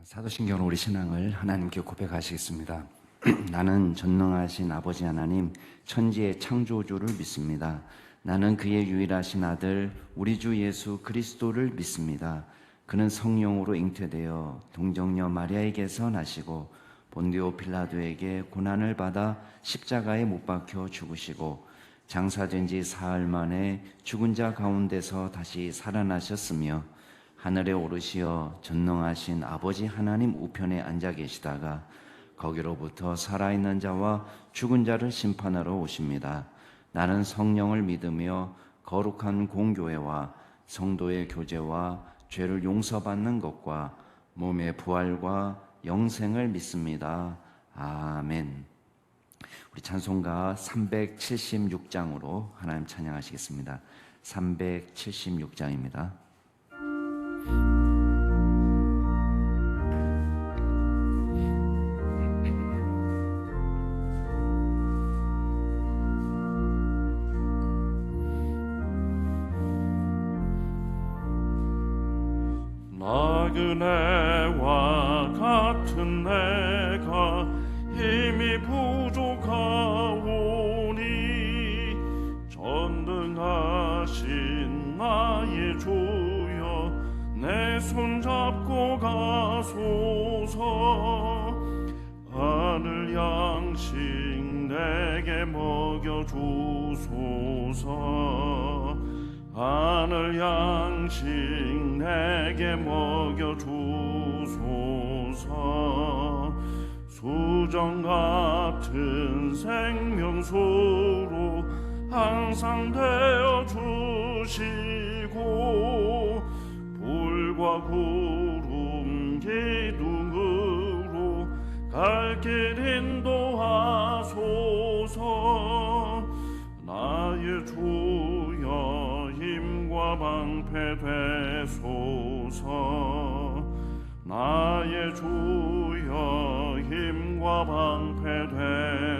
사도신경 우리 신앙을 하나님께 고백하시겠습니다. 나는 전능하신 아버지 하나님, 천지의 창조주를 믿습니다. 나는 그의 유일하신 아들 우리 주 예수 그리스도를 믿습니다. 그는 성령으로 잉태되어 동정녀 마리아에게서 나시고 본디오 빌라도에게 고난을 받아 십자가에 못 박혀 죽으시고 장사된 지 사흘 만에 죽은 자 가운데서 다시 살아나셨으며 하늘에 오르시어 전능하신 아버지 하나님 우편에 앉아 계시다가 거기로부터 살아있는 자와 죽은 자를 심판하러 오십니다. 나는 성령을 믿으며 거룩한 공교회와 성도의 교제와 죄를 용서받는 것과 몸의 부활과 영생을 믿습니다. 아멘. 우리 찬송가 376장으로 하나님 찬양하시겠습니다. 376장입니다. 나그네와 같은 내가 힘이 부족하오니 전능하신 나의 주여 내 손잡고 가소서. 하늘 양식 내게 먹여주소서. 하늘 양식 내게 먹여주소서. 수정 같은 생명수로 항상 되어주시고 불과 구름 기둥으로 갈 길 인도하소서. 나의 주여 힘과 방패 되소서. 나의 주여 힘과 방패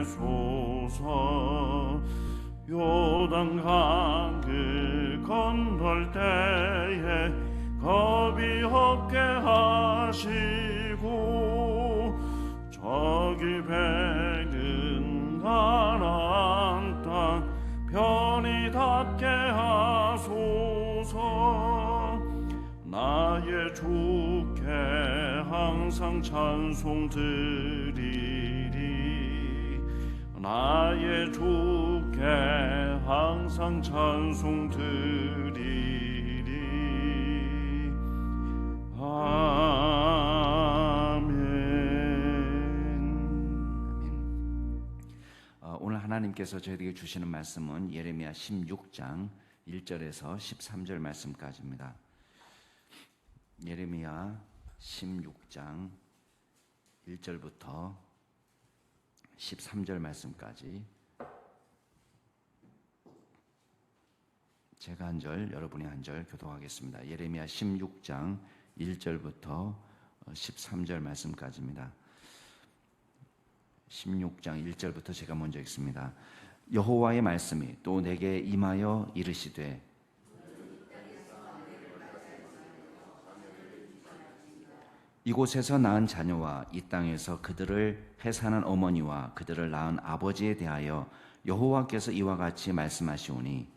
되소서. 요단강을 건널 때에 겁이 없게 하시고 저기 백은 가나안 땅 편히 닿게 하소서. 나의 주께 항상 찬송 드리리. 나의 주께 항상 찬송 드리리. 오늘 하나님께서 저희에게 주시는 말씀은 예레미야 16장 1절에서 13절 말씀까지입니다. 예레미야 16장 1절부터 13절 말씀까지 제가 한 절, 여러분이 한 절 교독하겠습니다. 예레미야 16장 1절부터 13절 말씀까지입니다. 16장 1절부터 제가 먼저 읽습니다. 여호와의 말씀이 또 내게 임하여 이르시되 이곳에서 낳은 자녀와 이 땅에서 그들을 해산한 어머니와 그들을 낳은 아버지에 대하여 여호와께서 이와 같이 말씀하시오니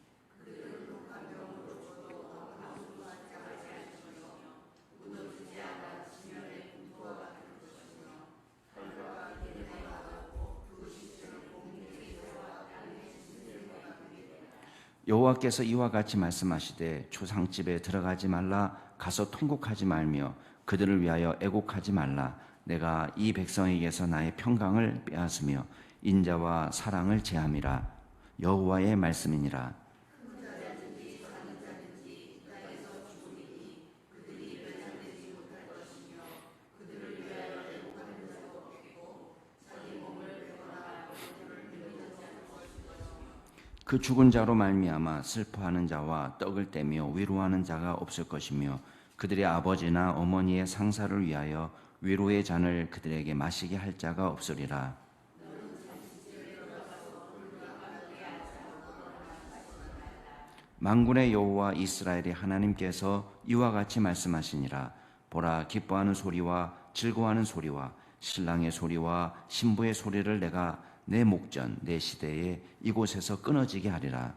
여호와께서 이와 같이 말씀하시되 조상집에 들어가지 말라. 가서 통곡하지 말며 그들을 위하여 애곡하지 말라. 내가 이 백성에게서 나의 평강을 빼앗으며 인자와 사랑을 제함이라. 여호와의 말씀이니라. 그 죽은 자로 말미암아 슬퍼하는 자와 떡을 떼며 위로하는 자가 없을 것이며 그들의 아버지나 어머니의 상사를 위하여 위로의 잔을 그들에게 마시게 할 자가 없으리라. 만군의 여호와 이스라엘의 하나님께서 이와 같이 말씀하시니라. 보라, 기뻐하는 소리와 즐거워하는 소리와 신랑의 소리와 신부의 소리를 내가 내 목전 내 시대에 이곳에서 끊어지게 하리라.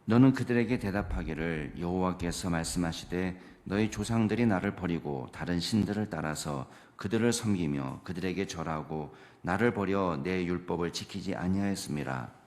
너는 그들에게 대답하기를 여호와께서 말씀하시되 너희 조상들이 나를 버리고 다른 신들을 따라서 그들을 섬기며 그들에게 절하고 나를 버려 내 율법을 지키지 아니하였음이라.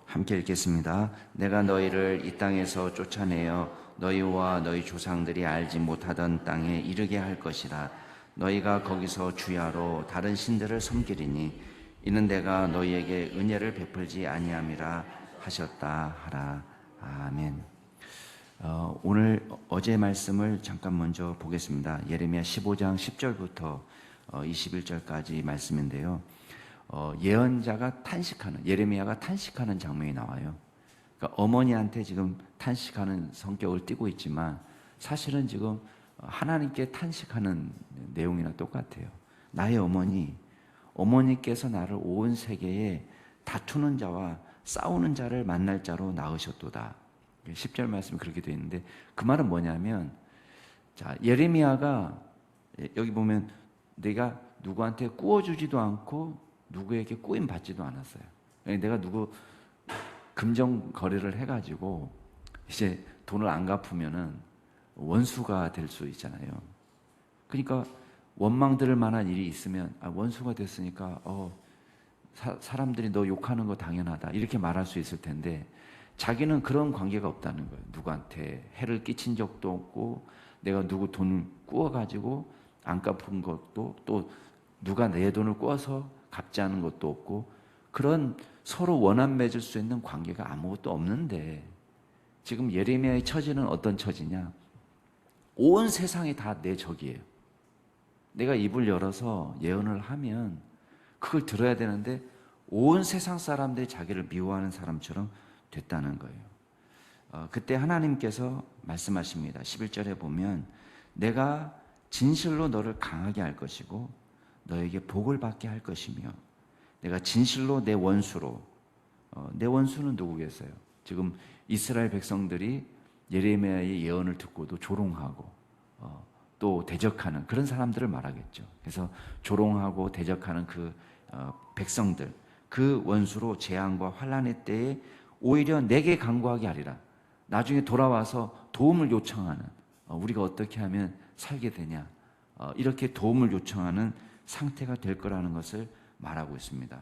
함께 읽겠습니다. 내가 너희를 이 땅에서 쫓아내어 너희와 너희 조상들이 알지 못하던 땅에 이르게 할 것이라. 너희가 거기서 주야로 다른 신들을 섬기리니 이는 내가 너희에게 은혜를 베풀지 아니함이라 하셨다 하라. 아멘. 오늘 어제 말씀을 잠깐 먼저 보겠습니다. 예레미야 15장 10절부터 21절까지 말씀인데요. 예언자가 탄식하는, 예레미야가 탄식하는 장면이 나와요. 그러니까 어머니한테 지금 탄식하는 성격을 띠고 있지만 사실은 지금 하나님께 탄식하는 내용이랑 똑같아요. 나의 어머니께서 나를 온 세계에 다투는 자와 싸우는 자를 만날 자로 낳으셨도다. 10절 말씀이 그렇게 되어 있는데 그 말은 뭐냐면, 자, 예레미야가 여기 보면 내가 누구한테 꾸어주지도 않고 누구에게 꾸임 받지도 않았어요. 내가 누구 금전 거래를 해가지고 이제 돈을 안 갚으면은 원수가 될 수 있잖아요. 그러니까 원망 들을 만한 일이 있으면 원수가 됐으니까 사람들이 너 욕하는 거 당연하다 이렇게 말할 수 있을 텐데 자기는 그런 관계가 없다는 거예요. 누구한테 해를 끼친 적도 없고 내가 누구 돈을 꾸어가지고 안 갚은 것도 또 누가 내 돈을 꾸어서 갚지 않은 것도 없고 그런 서로 원한 맺을 수 있는 관계가 아무것도 없는데 지금 예레미야의 처지는 어떤 처지냐? 온 세상이 다 내 적이에요. 내가 입을 열어서 예언을 하면 그걸 들어야 되는데 온 세상 사람들이 자기를 미워하는 사람처럼 됐다는 거예요. 그때 하나님께서 말씀하십니다. 11절에 보면 내가 진실로 너를 강하게 할 것이고 너에게 복을 받게 할 것이며 내가 진실로 내 원수로 내 원수는 누구겠어요? 지금 이스라엘 백성들이 예레미야의 예언을 듣고도 조롱하고 또 대적하는 그런 사람들을 말하겠죠. 그래서 조롱하고 대적하는 그 백성들, 그 원수로 재앙과 환난의 때에 오히려 내게 간구하게 하리라. 나중에 돌아와서 도움을 요청하는, 우리가 어떻게 하면 살게 되냐, 이렇게 도움을 요청하는 상태가 될 거라는 것을 말하고 있습니다.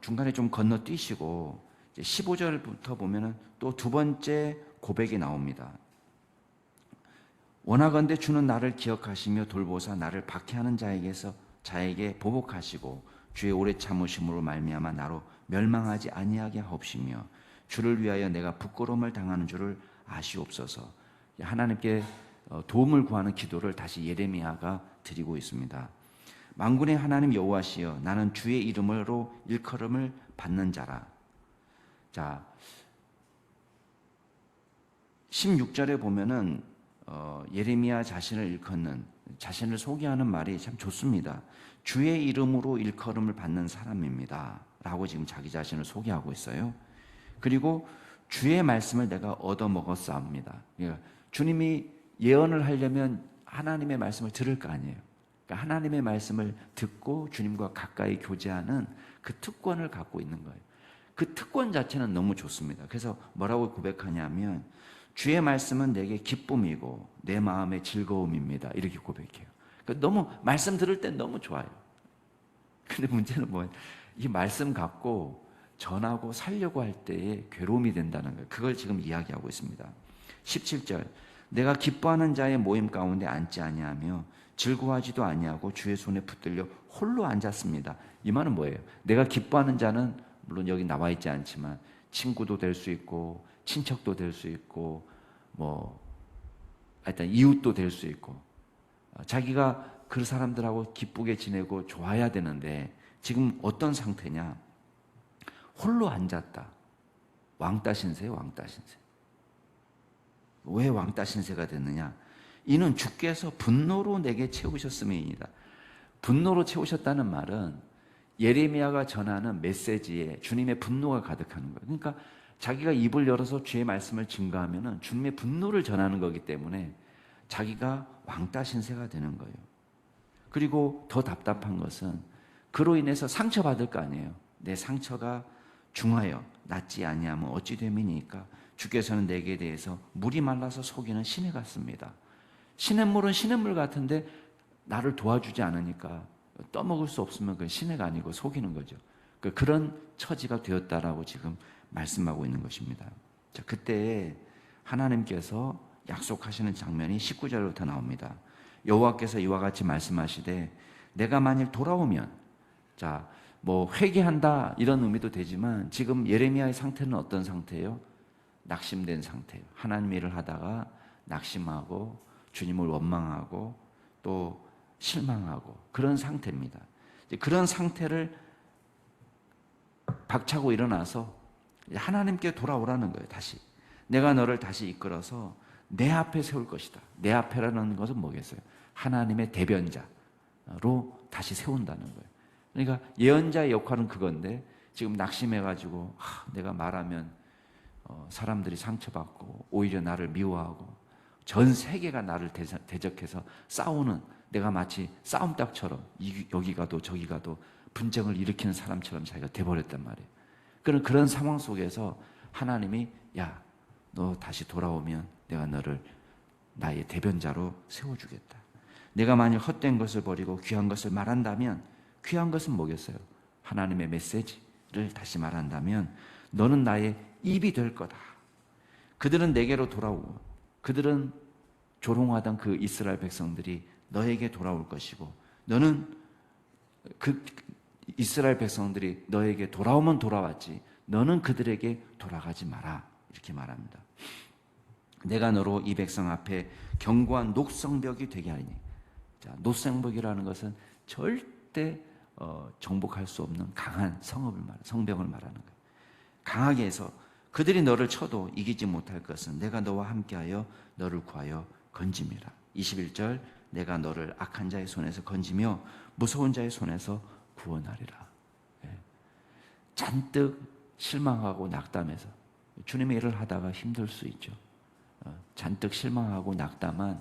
중간에 좀 건너뛰시고 15절부터 보면은 또 두 번째 고백이 나옵니다. 원하건대 주는 나를 기억하시며 돌보사 나를 박해하는 자에게 보복하시고 주의 오래 참으심으로 말미암아 나로 멸망하지 아니하게 하옵시며 주를 위하여 내가 부끄러움을 당하는 줄을 아시옵소서. 하나님께 도움을 구하는 기도를 다시 예레미야가 드리고 있습니다. 만군의 하나님 여호와시여 나는 주의 이름으로 일컬음을 받는 자라. 자, 16절에 보면은 예레미야 자신을 일컫는, 자신을 소개하는 말이 참 좋습니다. 주의 이름으로 일컬음을 받는 사람입니다 라고 지금 자기 자신을 소개하고 있어요. 그리고 주의 말씀을 내가 얻어먹었사옵니다. 그러니까 주님이 예언을 하려면 하나님의 말씀을 들을 거 아니에요. 그러니까 하나님의 말씀을 듣고 주님과 가까이 교제하는 그 특권을 갖고 있는 거예요. 그 특권 자체는 너무 좋습니다. 그래서 뭐라고 고백하냐면 주의 말씀은 내게 기쁨이고 내 마음의 즐거움입니다. 이렇게 고백해요. 그러니까 너무 말씀 들을 땐 너무 좋아요. 근데 문제는 뭐예요? 이 말씀 갖고 전하고 살려고 할 때에 괴로움이 된다는 거예요. 그걸 지금 이야기하고 있습니다. 17절 내가 기뻐하는 자의 모임 가운데 앉지 아니하며 즐거워하지도 아니하고 주의 손에 붙들려 홀로 앉았습니다. 이 말은 뭐예요? 내가 기뻐하는 자는 물론 여기 나와 있지 않지만 친구도 될 수 있고 친척도 될 수 있고 뭐 일단 이웃도 될 수 있고 자기가 그 사람들하고 기쁘게 지내고 좋아야 되는데 지금 어떤 상태냐? 홀로 앉았다. 왕따 신세예요, 왕따 신세. 왜 왕따 신세가 됐느냐? 이는 주께서 분노로 내게 채우셨음이니이다. 분노로 채우셨다는 말은 예레미야가 전하는 메시지에 주님의 분노가 가득하는 거예요. 그러니까 자기가 입을 열어서 주의 말씀을 증거하면은 주님의 분노를 전하는 거기 때문에 자기가 왕따 신세가 되는 거예요. 그리고 더 답답한 것은 그로 인해서 상처받을 거 아니에요. 내 상처가 중하여 낫지 아니하면 어찌 됨이니까 주께서는 내게 대해서 물이 말라서 속이는 시내 같습니다. 시냇물은 시냇물 같은데 나를 도와주지 않으니까 떠먹을 수 없으면 그 시내가 아니고 속이는 거죠. 그런 처지가 되었다라고 지금 말씀하고 있는 것입니다. 자, 그때 하나님께서 약속하시는 장면이 19절부터 나옵니다. 여호와께서 이와 같이 말씀하시되 내가 만일 돌아오면, 자, 뭐 회개한다 이런 의미도 되지만 지금 예레미야의 상태는 어떤 상태예요? 낙심된 상태예요. 하나님 일을 하다가 낙심하고 주님을 원망하고 또 실망하고 그런 상태입니다. 그런 상태를 박차고 일어나서 하나님께 돌아오라는 거예요. 다시 내가 너를 다시 이끌어서 내 앞에 세울 것이다. 내 앞에라는 것은 뭐겠어요? 하나님의 대변자로 다시 세운다는 거예요. 그러니까 예언자의 역할은 그건데 지금 낙심해가지고 내가 말하면 사람들이 상처받고 오히려 나를 미워하고 전 세계가 나를 대적해서 싸우는, 내가 마치 싸움닭처럼 여기 가도 저기 가도 분쟁을 일으키는 사람처럼 자기가 돼버렸단 말이에요. 그런 상황 속에서 하나님이 야, 너 다시 돌아오면 내가 너를 나의 대변자로 세워주겠다. 내가 만약 헛된 것을 버리고 귀한 것을 말한다면, 귀한 것은 뭐겠어요? 하나님의 메시지를 다시 말한다면 너는 나의 입이 될 거다. 그들은 내게로 돌아오고 그들은 조롱하던 그 이스라엘 백성들이 너에게 돌아올 것이고 너는 그 이스라엘 백성들이 너에게 돌아오면 돌아왔지 너는 그들에게 돌아가지 마라. 이렇게 말합니다. 내가 너로 이 백성 앞에 견고한 녹성벽이 되게 하리니. 자, 녹성벽이라는 것은 절대 정복할 수 없는 강한 성벽을 말하는 거예요. 강하게 해서 그들이 너를 쳐도 이기지 못할 것은 내가 너와 함께하여 너를 구하여 건짐이라. 21절 내가 너를 악한 자의 손에서 건지며 무서운 자의 손에서 구원하리라. 잔뜩 실망하고 낙담해서 주님의 일을 하다가 힘들 수 있죠. 잔뜩 실망하고 낙담한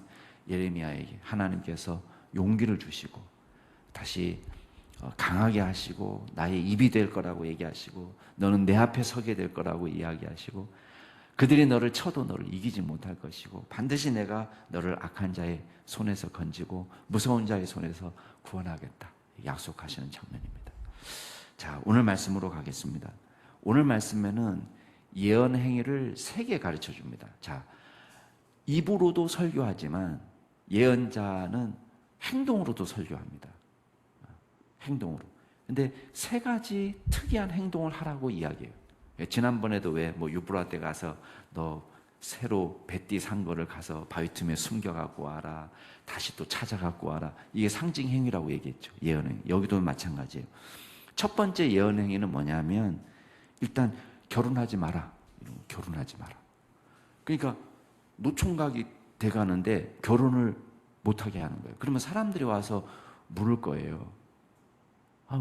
예레미야에게 하나님께서 용기를 주시고 다시 강하게 하시고 나의 입이 될 거라고 얘기하시고 너는 내 앞에 서게 될 거라고 이야기하시고 그들이 너를 쳐도 너를 이기지 못할 것이고 반드시 내가 너를 악한 자의 손에서 건지고 무서운 자의 손에서 구원하겠다 약속하시는 장면입니다. 자, 오늘 말씀으로 가겠습니다. 오늘 말씀에는 예언 행위를 3개 가르쳐 줍니다. 자, 입으로도 설교하지만 예언자는 행동으로도 설교합니다. 행동으로. 근데 3가지 특이한 행동을 하라고 이야기해요. 지난번에도 왜 유브라데 가서 너 새로 배띠 산 거를 가서 바위 틈에 숨겨갖고 와라. 다시 또 찾아갖고 와라. 이게 상징 행위라고 얘기했죠. 예언 행위. 여기도 마찬가지예요. 첫 번째 예언 행위는 뭐냐면 일단 결혼하지 마라. 결혼하지 마라. 그러니까 노총각이 돼가는데 결혼을 못하게 하는 거예요. 그러면 사람들이 와서 물을 거예요.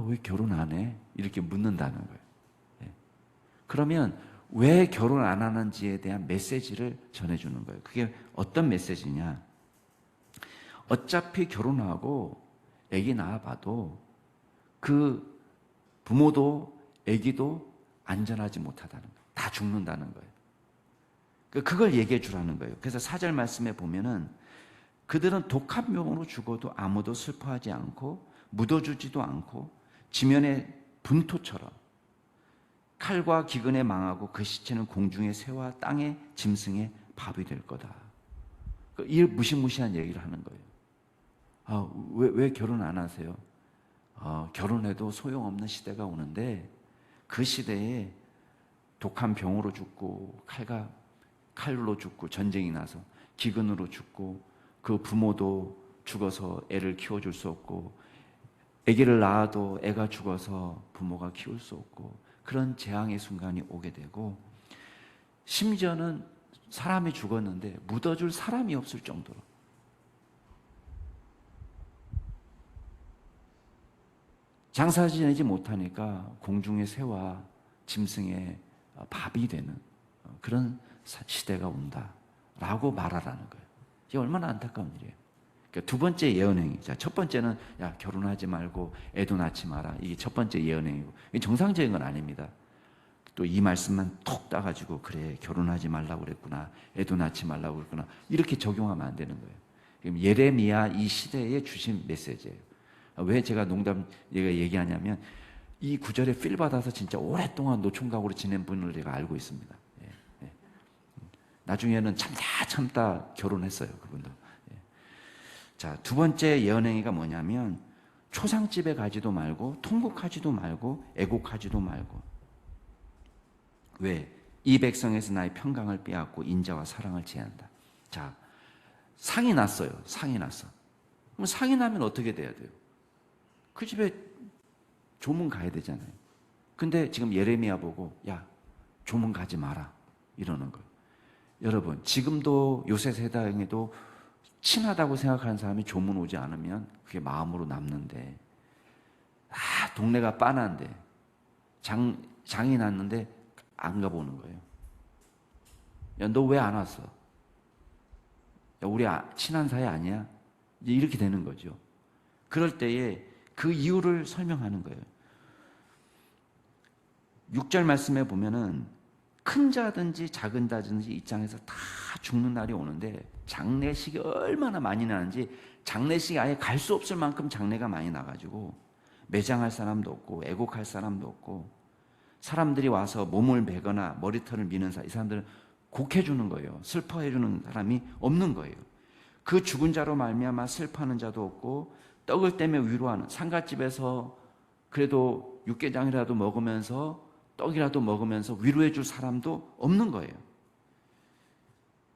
왜 결혼 안 해? 이렇게 묻는다는 거예요. 그러면 왜 결혼 안 하는지에 대한 메시지를 전해주는 거예요. 그게 어떤 메시지냐? 어차피 결혼하고 아기 낳아봐도 그 부모도 아기도 안전하지 못하다는 거예요. 다 죽는다는 거예요. 그걸 얘기해 주라는 거예요. 그래서 4절 말씀에 보면은 그들은 독한 병으로 죽어도 아무도 슬퍼하지 않고 묻어주지도 않고 지면의 분토처럼 칼과 기근에 망하고 그 시체는 공중의 새와 땅의 짐승의 밥이 될 거다. 이 무시무시한 얘기를 하는 거예요. 왜 결혼 안 하세요? 결혼해도 소용없는 시대가 오는데 그 시대에 독한 병으로 죽고 칼로 죽고 전쟁이 나서 기근으로 죽고 그 부모도 죽어서 애를 키워줄 수 없고, 아기를 낳아도 애가 죽어서 부모가 키울 수 없고, 그런 재앙의 순간이 오게 되고, 심지어는 사람이 죽었는데 묻어줄 사람이 없을 정도로, 장사 지내지 못하니까 공중의 새와 짐승의 밥이 되는 그런 시대가 온다라고 말하라는 거예요. 이게 얼마나 안타까운 일이에요. 그러니까 두 번째 예언행위. 자, 첫 번째는 야, 결혼하지 말고 애도 낳지 마라. 이게 첫 번째 예언행위고, 이게 정상적인 건 아닙니다. 또 이 말씀만 톡 따가지고 그래, 결혼하지 말라고 그랬구나, 애도 낳지 말라고 그랬구나, 이렇게 적용하면 안 되는 거예요. 지금 예레미야 이 시대에 주신 메시지예요. 왜 제가 얘기하냐면, 이 구절에 필 받아서 진짜 오랫동안 노총각으로 지낸 분을 제가 알고 있습니다. 예, 예. 나중에는 참다 결혼했어요, 그분도. 예. 자, 두 번째 예언행위가 뭐냐면, 초상집에 가지도 말고, 통곡하지도 말고, 애곡하지도 말고. 왜? 이 백성에서 나의 평강을 빼앗고 인자와 사랑을 제한다. 자, 상이 났어요. 상이 났어. 그럼 상이 나면 어떻게 돼야 돼요? 그 집에 조문 가야 되잖아요. 근데 지금 예레미야 보고 야, 조문 가지 마라 이러는 거예요. 여러분, 지금도 요새 세상에도 친하다고 생각하는 사람이 조문 오지 않으면 그게 마음으로 남는데, 동네가 빤한데 장이 났는데 안 가보는 거예요. 야, 너 왜 안 왔어? 야, 우리 친한 사이 아니야? 이제 이렇게 되는 거죠. 그럴 때에 그 이유를 설명하는 거예요. 6절 말씀에 보면은 큰 자든지 작은 자든지 입장에서 다 죽는 날이 오는데, 장례식이 얼마나 많이 나는지, 장례식이 아예 갈 수 없을 만큼 장례가 많이 나가지고 매장할 사람도 없고 애곡할 사람도 없고, 사람들이 와서 몸을 베거나 머리털을 미는 이 사람들은 곡해주는 거예요. 슬퍼해주는 사람이 없는 거예요. 그 죽은 자로 말미암아 슬퍼하는 자도 없고, 떡을 떼며 위로하는, 상갓집에서 그래도 육개장이라도 먹으면서 떡이라도 먹으면서 위로해 줄 사람도 없는 거예요.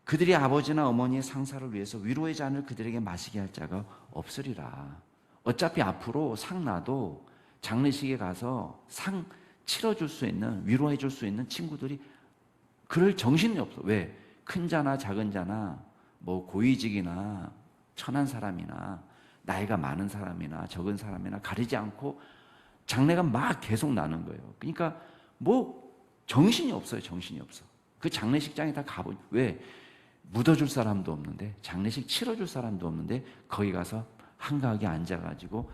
그들이 아버지나 어머니의 상사를 위해서 위로의 잔을 그들에게 마시게 할 자가 없으리라. 어차피 앞으로 상 나도 장례식에 가서 상 치러줄 수 있는, 위로해 줄 수 있는 친구들이 그럴 정신이 없어. 왜? 큰 자나 작은 자나, 뭐 고위직이나 천한 사람이나 나이가 많은 사람이나 적은 사람이나 가리지 않고 장례가 막 계속 나는 거예요. 그러니까 뭐 정신이 없어요. 정신이 없어. 그 장례식장에 다 가보니, 왜? 묻어줄 사람도 없는데, 장례식 치러줄 사람도 없는데, 거기 가서 한가하게 앉아가지고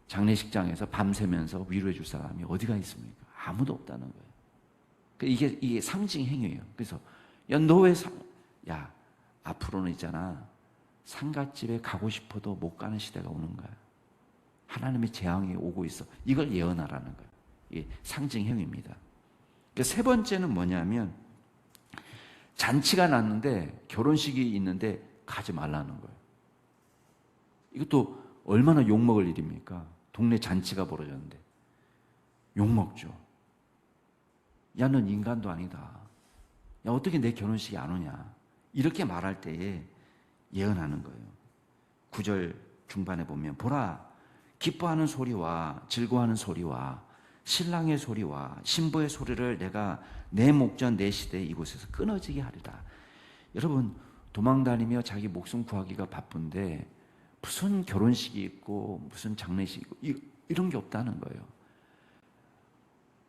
장례식장에서 밤새면서 위로해 줄 사람이 어디가 있습니까? 아무도 없다는 거예요. 이게 상징 행위예요. 그래서 야, 너 왜 야, 앞으로는 있잖아, 상갓집에 가고 싶어도 못 가는 시대가 오는 거야. 하나님의 재앙이 오고 있어. 이걸 예언하라는 거예요. 이게 상징 행위입니다. 세 번째는 뭐냐면, 잔치가 났는데, 결혼식이 있는데 가지 말라는 거예요. 이것도 얼마나 욕먹을 일입니까? 동네 잔치가 벌어졌는데 욕먹죠. 야, 넌 인간도 아니다. 야, 어떻게 내 결혼식에 안 오냐? 이렇게 말할 때에 예언하는 거예요. 9절 중반에 보면, 보라, 기뻐하는 소리와 즐거워하는 소리와 신랑의 소리와 신부의 소리를 내가 내 목전 내 시대 이곳에서 끊어지게 하리라. 여러분, 도망다니며 자기 목숨 구하기가 바쁜데 무슨 결혼식이 있고 무슨 장례식이 있고 이런 게 없다는 거예요.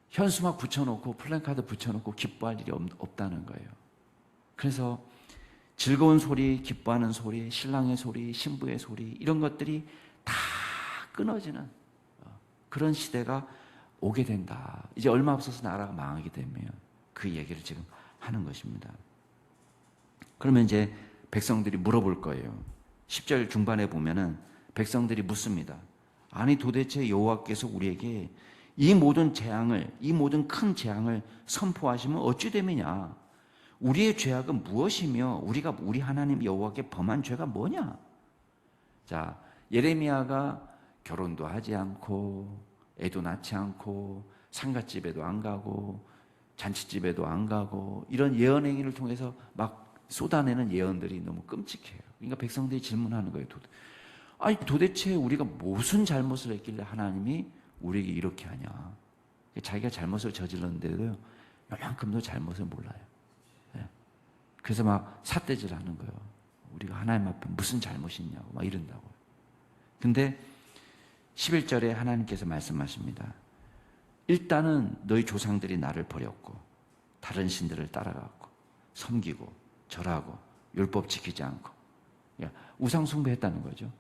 현수막 붙여놓고 플랜카드 붙여놓고 기뻐할 일이 없다는 거예요. 그래서 즐거운 소리, 기뻐하는 소리, 신랑의 소리, 신부의 소리, 이런 것들이 다 끊어지는 그런 시대가 오게 된다. 이제 얼마 없어서 나라가 망하게 되면 그 얘기를 지금 하는 것입니다. 그러면 이제 백성들이 물어볼 거예요. 10절 중반에 보면은 백성들이 묻습니다. 아니, 도대체 여호와께서 우리에게 이 모든 재앙을, 이 모든 큰 재앙을 선포하시면 어찌 됨이냐? 우리의 죄악은 무엇이며 우리가 우리 하나님 여호와께 범한 죄가 뭐냐? 자, 예레미야가 결혼도 하지 않고 애도 낳지 않고 상갓집에도 안 가고 잔치집에도 안 가고 이런 예언 행위를 통해서 막 쏟아내는 예언들이 너무 끔찍해요. 그러니까 백성들이 질문하는 거예요. 아니 도대체 우리가 무슨 잘못을 했길래 하나님이 우리에게 이렇게 하냐. 자기가 잘못을 저질렀는데도 요만큼도 잘못을 몰라요. 예. 그래서 막 삿대질하는 거예요. 우리가 하나님 앞에 무슨 잘못이 있냐고 막 이런다고요. 근데 11절에 하나님께서 말씀하십니다. 일단은 너희 조상들이 나를 버렸고 다른 신들을 따라갔고 섬기고 절하고 율법 지키지 않고 우상 숭배했다는 거죠.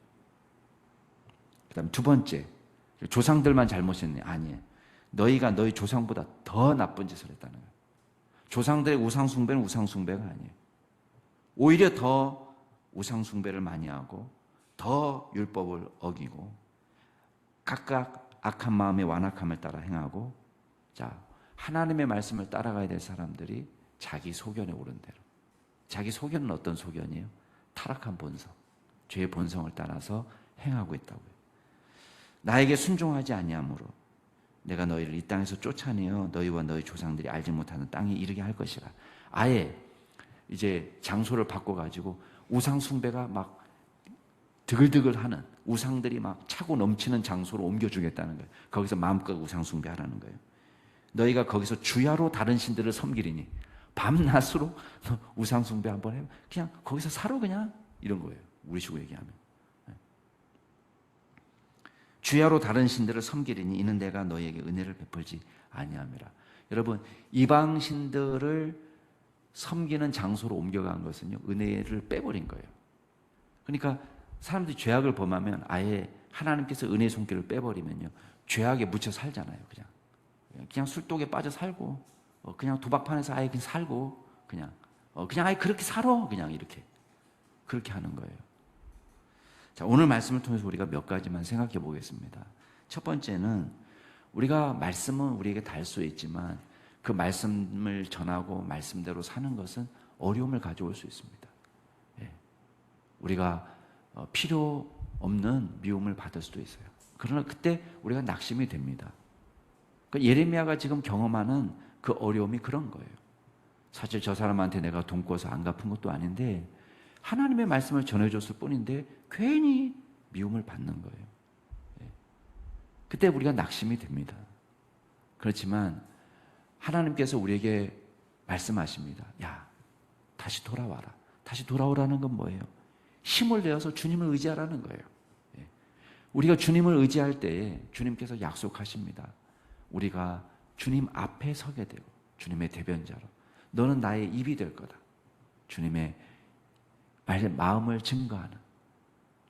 그다음 두 번째, 조상들만 잘못했네. 아니에요. 너희가 너희 조상보다 더 나쁜 짓을 했다는 거예요. 조상들의 우상 숭배는 우상 숭배가 아니에요. 오히려 더 우상 숭배를 많이 하고 더 율법을 어기고 각각 악한 마음의 완악함을 따라 행하고, 자, 하나님의 말씀을 따라가야 될 사람들이 자기 소견에 오른 대로. 자기 소견은 어떤 소견이에요? 타락한 본성, 죄의 본성을 따라서 행하고 있다고요. 나에게 순종하지 아니하므로 내가 너희를 이 땅에서 쫓아내어 너희와 너희 조상들이 알지 못하는 땅에 이르게 할 것이라. 아예 이제 장소를 바꿔가지고 우상 숭배가 막 드글드글하는 우상들이 막 차고 넘치는 장소로 옮겨주겠다는 거예요. 거기서 마음껏 우상 숭배하라는 거예요. 너희가 거기서 주야로 다른 신들을 섬기리니 밤낮으로 우상 숭배 한번 해. 그냥 거기서 살아 그냥 이런 거예요. 우리식으로 얘기하면. 주야로 다른 신들을 섬기리니 이는 내가 너희에게 은혜를 베풀지 아니함이라. 여러분, 이방 신들을 섬기는 장소로 옮겨간 것은요, 은혜를 빼버린 거예요. 그러니까 사람들이 죄악을 범하면 아예 하나님께서 은혜의 손길을 빼버리면요, 죄악에 묻혀 살잖아요. 그냥 술독에 빠져 살고, 그냥 도박판에서 아예 그냥 살고, 그냥 아예 그렇게 살아. 그냥 이렇게. 그렇게 하는 거예요. 자, 오늘 말씀을 통해서 우리가 몇 가지만 생각해 보겠습니다. 첫 번째는 우리가 말씀은 우리에게 달 수 있지만 그 말씀을 전하고 말씀대로 사는 것은 어려움을 가져올 수 있습니다. 예. 우리가 필요 없는 미움을 받을 수도 있어요. 그러나 그때 우리가 낙심이 됩니다. 그러니까 예레미야가 지금 경험하는 그 어려움이 그런 거예요. 사실 저 사람한테 내가 돈 꿔서 안 갚은 것도 아닌데 하나님의 말씀을 전해줬을 뿐인데 괜히 미움을 받는 거예요. 그때 우리가 낙심이 됩니다. 그렇지만 하나님께서 우리에게 말씀하십니다. 야, 다시 돌아와라. 다시 돌아오라는 건 뭐예요? 힘을 내어서 주님을 의지하라는 거예요. 우리가 주님을 의지할 때에 주님께서 약속하십니다. 우리가 주님 앞에 서게 되고 주님의 대변자로 너는 나의 입이 될 거다. 주님의 마음을 증거하는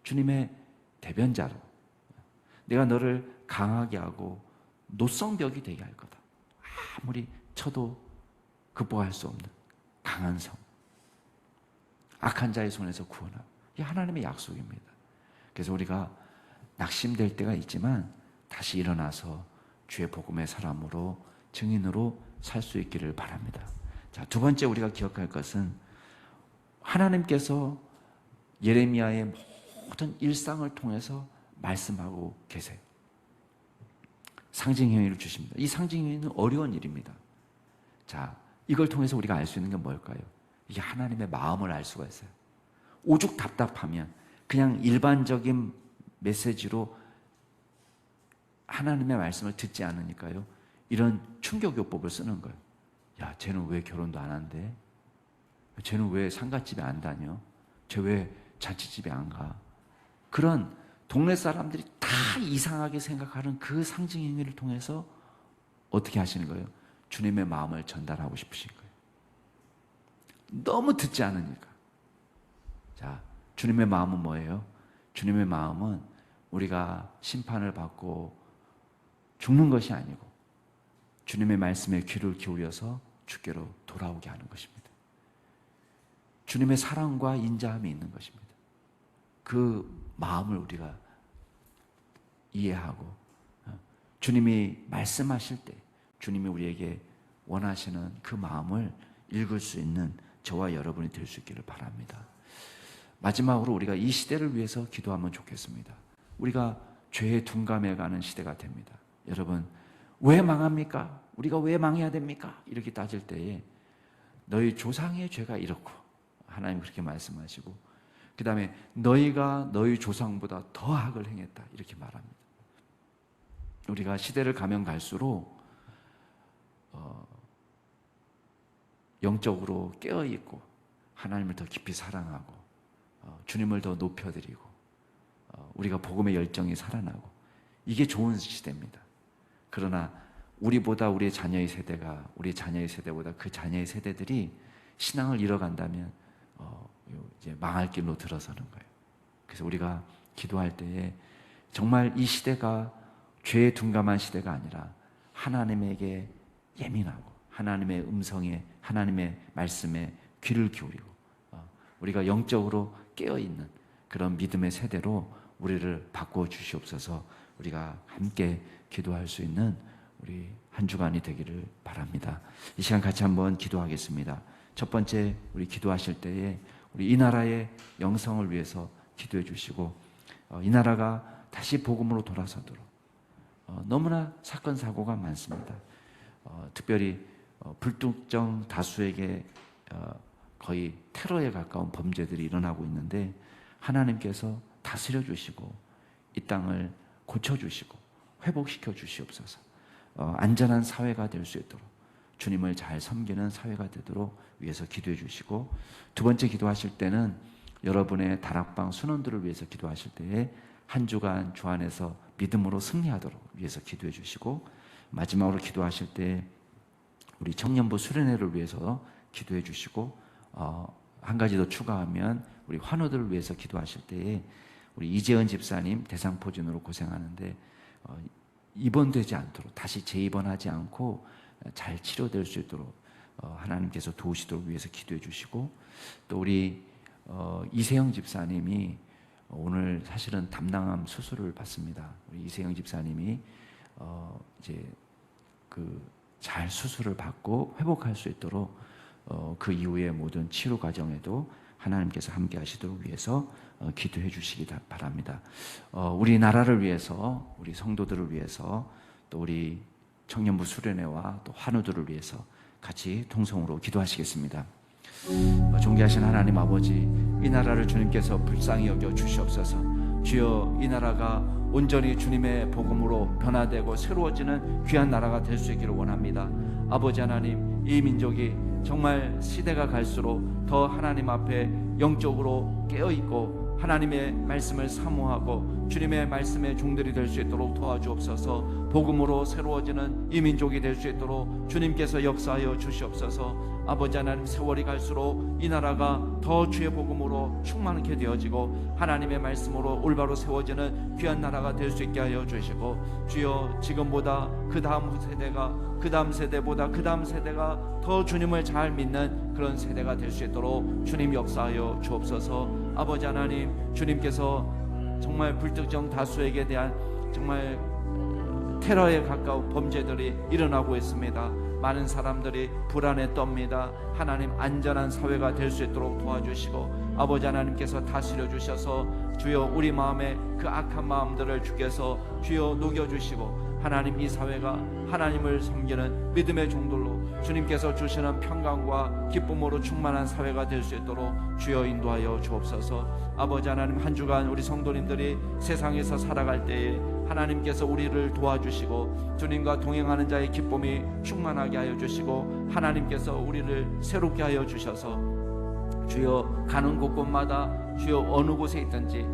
주님의 대변자로 내가 너를 강하게 하고 노성벽이 되게 할 거다. 아무리 쳐도 극복할 수 없는 강한 성, 악한 자의 손에서 구원하고, 이게 하나님의 약속입니다. 그래서 우리가 낙심될 때가 있지만 다시 일어나서 주의 복음의 사람으로 증인으로 살 수 있기를 바랍니다. 자, 두 번째 우리가 기억할 것은 하나님께서 예레미야의 모든 일상을 통해서 말씀하고 계세요. 상징 행위를 주십니다. 이 상징 행위는 어려운 일입니다. 자, 이걸 통해서 우리가 알 수 있는 게 뭘까요? 이게 하나님의 마음을 알 수가 있어요. 오죽 답답하면 그냥 일반적인 메시지로 하나님의 말씀을 듣지 않으니까요, 이런 충격요법을 쓰는 거예요. 야, 쟤는 왜 결혼도 안 한대? 쟤는 왜 상갓집에 안 다녀? 쟤 왜 잔치집에 안 가? 그런 동네 사람들이 다 이상하게 생각하는 그 상징 행위를 통해서 어떻게 하시는 거예요? 주님의 마음을 전달하고 싶으신 거예요. 너무 듣지 않으니까. 자, 주님의 마음은 뭐예요? 주님의 마음은 우리가 심판을 받고 죽는 것이 아니고 주님의 말씀에 귀를 기울여서 주께로 돌아오게 하는 것입니다. 주님의 사랑과 인자함이 있는 것입니다. 그 마음을 우리가 이해하고 주님이 말씀하실 때 주님이 우리에게 원하시는 그 마음을 읽을 수 있는 저와 여러분이 될 수 있기를 바랍니다. 마지막으로 우리가 이 시대를 위해서 기도하면 좋겠습니다. 우리가 죄에 둔감해가는 시대가 됩니다. 여러분, 왜 망합니까? 우리가 왜 망해야 됩니까? 이렇게 따질 때에 너희 조상의 죄가 이렇고 하나님 그렇게 말씀하시고 그 다음에 너희가 너희 조상보다 더 악을 행했다 이렇게 말합니다. 우리가 시대를 가면 갈수록 영적으로 깨어있고 하나님을 더 깊이 사랑하고 주님을 더 높여드리고 우리가 복음의 열정이 살아나고 이게 좋은 시대입니다. 그러나 우리보다 우리의 자녀의 세대가 우리 자녀의 세대보다 그 자녀의 세대들이 신앙을 잃어간다면 이제 망할 길로 들어서는 거예요. 그래서 우리가 기도할 때에 정말 이 시대가 죄에 둔감한 시대가 아니라 하나님에게 예민하고 하나님의 음성에 하나님의 말씀에 귀를 기울이고 우리가 영적으로 깨어있는 그런 믿음의 세대로 우리를 바꾸어 주시옵소서. 우리가 함께 기도할 수 있는 우리 한 주간이 되기를 바랍니다. 이 시간 같이 한번 기도하겠습니다. 첫 번째, 우리 기도하실 때에 우리 이 나라의 영성을 위해서 기도해 주시고 이 나라가 다시 복음으로 돌아서도록 너무나 사건 사고가 많습니다. 특별히 불특정 다수에게 거의 테러에 가까운 범죄들이 일어나고 있는데 하나님께서 다스려 주시고 이 땅을 고쳐 주시고 회복시켜 주시옵소서. 안전한 사회가 될 수 있도록 주님을 잘 섬기는 사회가 되도록 위해서 기도해 주시고, 두 번째 기도하실 때는 여러분의 다락방 순원들을 위해서 기도하실 때에 한 주간 주 안에서 믿음으로 승리하도록 위해서 기도해 주시고, 마지막으로 기도하실 때 우리 청년부 수련회를 위해서 기도해 주시고, 한 가지 더 추가하면 우리 환우들을 위해서 기도하실 때에 우리 이재은 집사님 대상포진으로 고생하는데 입원되지 않도록, 다시 재입원하지 않고 잘 치료될 수 있도록 하나님께서 도우시도록 위해서 기도해 주시고, 또 우리 이세영 집사님이 오늘 사실은 담낭암 수술을 받습니다. 우리 이세영 집사님이 이제 잘 수술을 받고 회복할 수 있도록 그 이후의 모든 치료 과정에도 하나님께서 함께 하시도록 위해서 기도해 주시기 바랍니다. 우리 나라를 위해서, 우리 성도들을 위해서, 또 우리 청년부 수련회와 또 환우들을 위해서 같이 통성으로 기도하시겠습니다. 존귀하신 하나님 아버지, 이 나라를 주님께서 불쌍히 여겨 주시옵소서. 주여, 이 나라가 온전히 주님의 복음으로 변화되고 새로워지는 귀한 나라가 될 수 있기를 원합니다. 아버지 하나님, 이 민족이 정말 시대가 갈수록 더 하나님 앞에 영적으로 깨어있고 하나님의 말씀을 사모하고 주님의 말씀의 종들이 될 수 있도록 도와주옵소서. 복음으로 새로워지는 이 민족이 될 수 있도록 주님께서 역사하여 주시옵소서. 아버지 하나님, 세월이 갈수록 이 나라가 더 주의 복음으로 충만하게 되어지고 하나님의 말씀으로 올바로 세워지는 귀한 나라가 될 수 있게 하여 주시고, 주여, 지금보다 그 다음 세대가, 그 다음 세대보다 그 다음 세대가 더 주님을 잘 믿는 그런 세대가 될 수 있도록 주님 역사하여 주옵소서. 아버지 하나님, 주님께서 정말 불특정 다수에게 대한 정말 테러에 가까운 범죄들이 일어나고 있습니다. 많은 사람들이 불안에 떱니다. 하나님, 안전한 사회가 될 수 있도록 도와주시고, 아버지 하나님께서 다스려 주셔서 주여, 우리 마음에 그 악한 마음들을 주께서 주여 녹여주시고, 하나님, 이 사회가 하나님을 섬기는 믿음의 종들로 주님께서 주시는 평강과 기쁨으로 충만한 사회가 될 수 있도록 주여 인도하여 주옵소서. 아버지 하나님, 한 주간 우리 성도님들이 세상에서 살아갈 때에 하나님께서 우리를 도와주시고 주님과 동행하는 자의 기쁨이 충만하게 하여 주시고, 하나님께서 우리를 새롭게 하여 주셔서 주여, 가는 곳곳마다 주여, 어느 곳에 있든지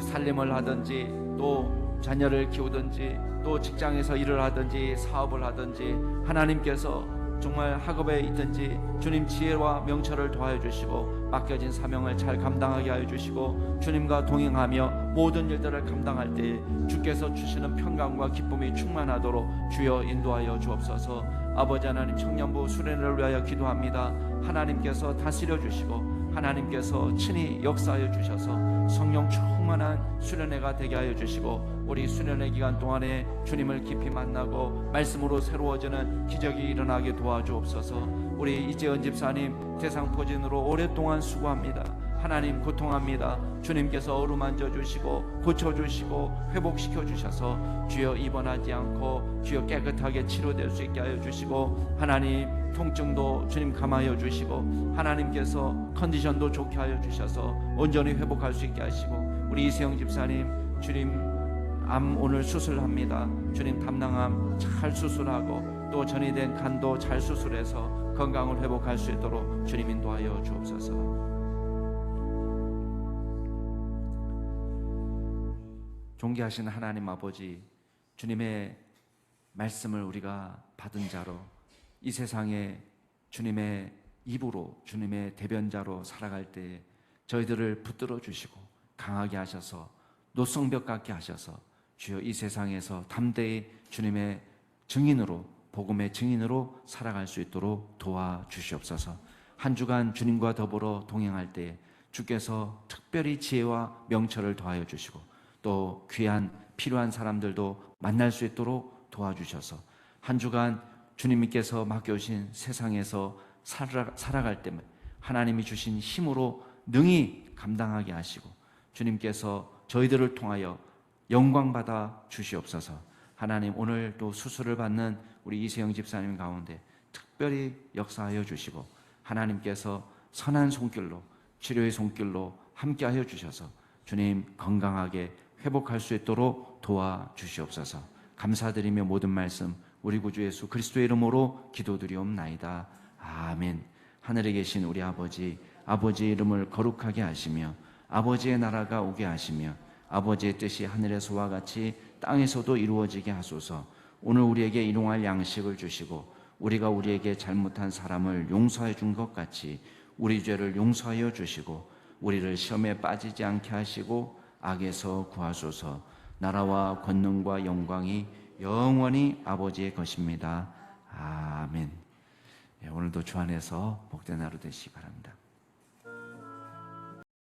살림을 하든지 또 자녀를 키우든지 또 직장에서 일을 하든지 사업을 하든지 하나님께서 정말 학업에 있든지 주님 지혜와 명철을 더하여 주시고 맡겨진 사명을 잘 감당하게 하여 주시고, 주님과 동행하며 모든 일들을 감당할 때에 주께서 주시는 평강과 기쁨이 충만하도록 주여 인도하여 주옵소서. 아버지 하나님, 청년부 수련회를 위하여 기도합니다. 하나님께서 다스려 주시고 하나님께서 친히 역사하여 주셔서 성령 충만한 수련회가 되게 하여 주시고, 우리 수련회 기간 동안에 주님을 깊이 만나고 말씀으로 새로워지는 기적이 일어나게 도와주옵소서. 우리 이재은 집사님 대상포진으로 오랫동안 수고합니다. 하나님, 고통합니다. 주님께서 어루만져 주시고 고쳐주시고 회복시켜 주셔서 주여, 입원하지 않고 주여 깨끗하게 치료될 수 있게 하여 주시고, 하나님, 통증도 주님 감하여 주시고 하나님께서 컨디션도 좋게 하여 주셔서 온전히 회복할 수 있게 하시고 우리 이세영 집사님 주님 암 오늘 수술합니다. 주님 담낭암 잘 수술하고 또 전이된 간도 잘 수술해서 건강을 회복할 수 있도록 주님 인도하여 주옵소서. 존귀하신 하나님 아버지, 주님의 말씀을 우리가 받은 자로 이 세상에 주님의 입으로 주님의 대변자로 살아갈 때 저희들을 붙들어 주시고 강하게 하셔서 노성벽 같게 하셔서 주여 이 세상에서 담대히 주님의 증인으로 복음의 증인으로 살아갈 수 있도록 도와주시옵소서. 한 주간 주님과 더불어 동행할 때 주께서 특별히 지혜와 명철을 더하여 주시고 또 귀한 필요한 사람들도 만날 수 있도록 도와주셔서 한 주간 주님께서 맡겨주신 세상에서 살아갈 때 하나님이 주신 힘으로 능히 감당하게 하시고 주님께서 저희들을 통하여 영광받아 주시옵소서. 하나님 오늘 또 수술을 받는 우리 이세영 집사님 가운데 특별히 역사하여 주시고 하나님께서 선한 손길로 치료의 손길로 함께하여 주셔서 주님 건강하게 회복할 수 있도록 도와주시옵소서. 감사드리며 모든 말씀 우리 구주 예수 그리스도의 이름으로 기도드리옵나이다. 아멘. 하늘에 계신 우리 아버지, 아버지의 이름을 거룩하게 하시며 아버지의 나라가 오게 하시며 아버지의 뜻이 하늘에서와 같이 땅에서도 이루어지게 하소서. 오늘 우리에게 일용할 양식을 주시고 우리가 우리에게 잘못한 사람을 용서해 준 것 같이 우리 죄를 용서하여 주시고 우리를 시험에 빠지지 않게 하시고 악에서 구하소서. 나라와 권능과 영광이 영원히 아버지의 것입니다. 아멘. 오늘도 주 안에서 복된 하루 되시기 바랍니다.